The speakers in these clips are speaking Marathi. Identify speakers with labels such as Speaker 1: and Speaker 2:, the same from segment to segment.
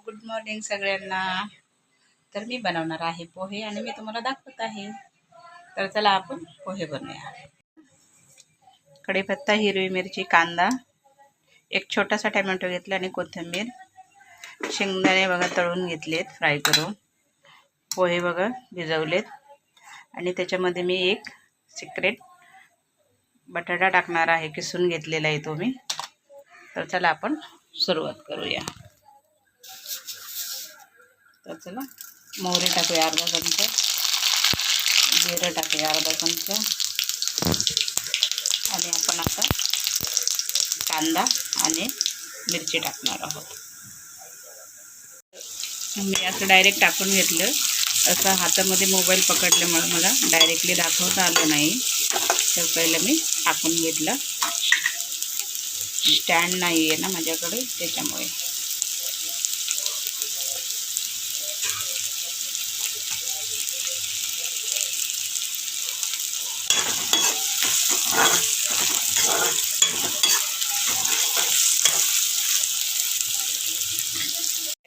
Speaker 1: गुड मॉर्निंग सगळ्यांना. तर मी बनवणार आहे पोहे आणि मी तुम्हाला दाखवत आहे. तर चला आपण पोहे बनवूया. कढीपत्ता, हिरवी मिरची, कांदा, एक छोटासा टोमॅटो घेतला आणि कोथिंबीर, शेंगदाणे बघा तळून घेतलेत फ्राय करून, पोहे बघा भिजवलेत आणि त्याच्यामध्ये मी एक सिक्रेट बटाटा टाकणार आहे, किसून घेतलेला आहे तो मी. तर चला आपण सुरुवात करूया. तर चला मोहरी टाकूया अर्धा चमचा, जिरं टाकूया अर्धा चमचा आणि आपण आता कांदा आणि मिरची टाकणार आहोत. मी असं डायरेक्ट टाकून घेतलं. असं हातामध्ये मोबाईल पकडल्यामुळे मला डायरेक्टली दाखवता आलं नाही, तर पहिलं मी टाकून घेतलं. स्टँड नाही आहे ना माझ्याकडे, त्याच्यामुळे.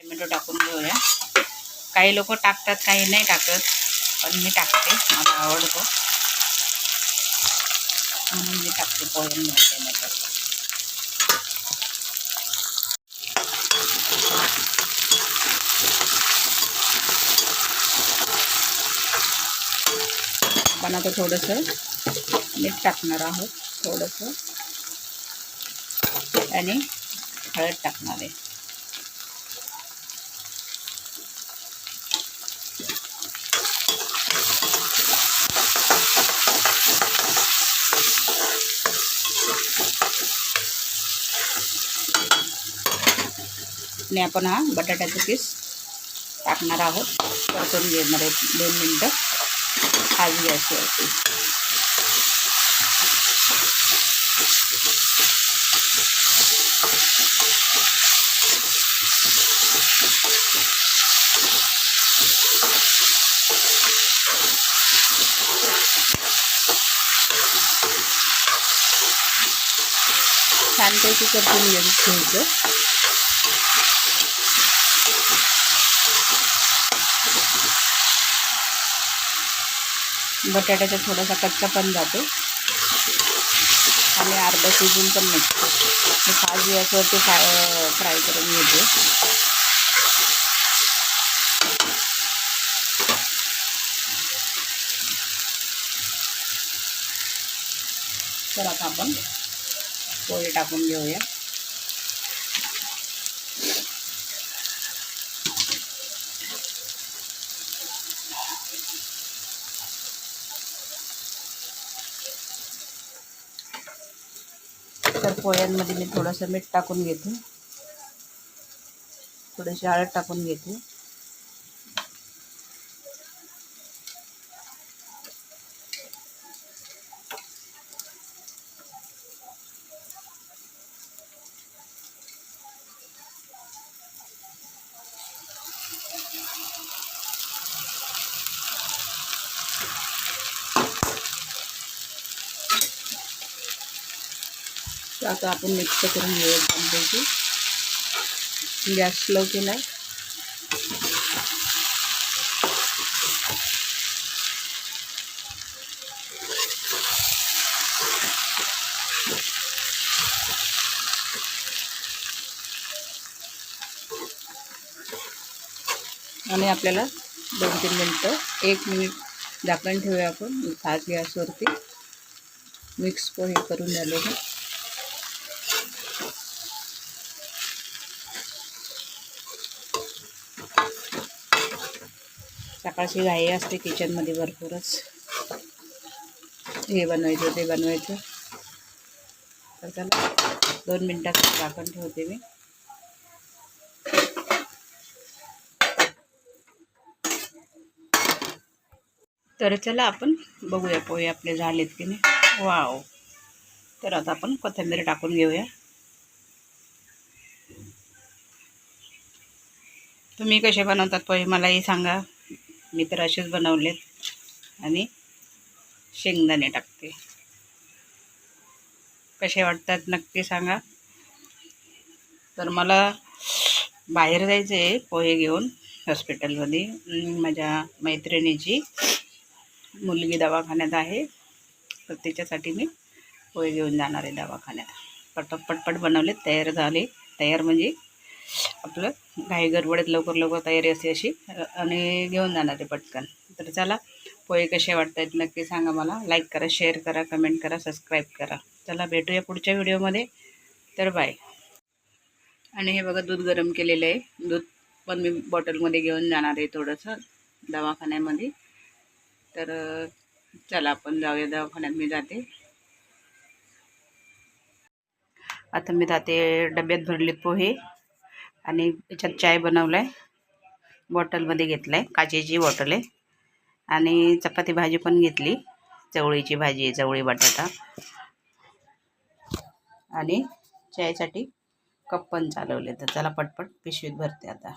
Speaker 1: टोमॅटो टाकून घेऊया. काही लोक टाकतात, काही नाही टाकत, पण मी टाकते, मला आवडतो म्हणून मी टाकते पोह्यांमध्ये टोमॅटो. आपण आता थोडंसं मीठ टाकणार आहोत, थोडंसं, आणि हळद टाकणार आहे. आणि आपण हा बटाट्याचा पीस टाकणार आहोत. परतून घेणार आहे 2 मिनटं हाच गॅसवरती. छानपैकी परतून घ्यायचं. बटाट्याचा थोडासा कच्चा पण जातो आणि अर्धा शिजून पण निघतो. मी फास्ट गॅसवरती फ्राय करून घेते. तर आता आपण पोहे टाकून घेऊया. तर पोह्यांमध्ये मी थोडंसं मीठ टाकून घेते, थोडीशी हळद टाकून घेते. तर आता आपण मिक्स करून घेऊया छानपैकी. गॅस स्लो केला आणि आपल्याला 2-3 मिनटं, 1 मिनिट झाकण ठेवूया आपण फास्ट गॅसवरती. मिक्स पोहे करून झाले ना. सकाळची घाई असते किचनमध्ये भरपूरच, हे बनवायचं ते बनवायचं. तर चला 2 मिनटाचं झाकण ठेवते मी. तर चला आपण बघूया पोहे आपले झालेत की नाही. वाव. तर आता आपण कोथिंबीर टाकून घेऊया. तुम्ही कसे बनवतात पोहे मलाही सांगा. मी तर असेच बनवलेत. आणि शेंगदाणे टाकते. कसे वाटतात नक्की सांगा. तर मला बाहेर जायचं आहे पोहे घेऊन हॉस्पिटलमध्ये. माझ्या मैत्रिणीची मुलगी दवाखान्यात आहे, तर त्याच्यासाठी मी पोहे घेऊन जाणार आहे दवाखान्यात. पटपट बनवले, तयार झाले. तयार म्हणजे आपलं घाई गडबडीत लवकर लवकर तयारी असते अशी, आणि घेऊन जाणार आहे पटकन. तर चला, पोहे कसे वाटतात नक्की सांगा मला. लाईक करा, शेअर करा, कमेंट करा, सबस्क्राईब करा. चला भेटूया पुढच्या व्हिडिओमध्ये. तर बाय. आणि हे बघा, दूध गरम केलेलं आहे. दूध पण मी बॉटलमध्ये घेऊन जाणार आहे थोडंसं दवाखान्यामध्ये. तर चला आपण जाऊया दवाखान्यात. मी जाते आता. मी जाते, डब्यात भरले पोहे आणि याच्यात चाय बनवला आहे, बॉटलमध्ये घेतला आहे, काचेची बॉटल आहे. आणि चपाती भाजी पण घेतली, चवळीची भाजी आहे, चवळी बटाटा. आणि चायसाठी कप पण चालवले. तर चला पटपट पिशवीत भरते आता.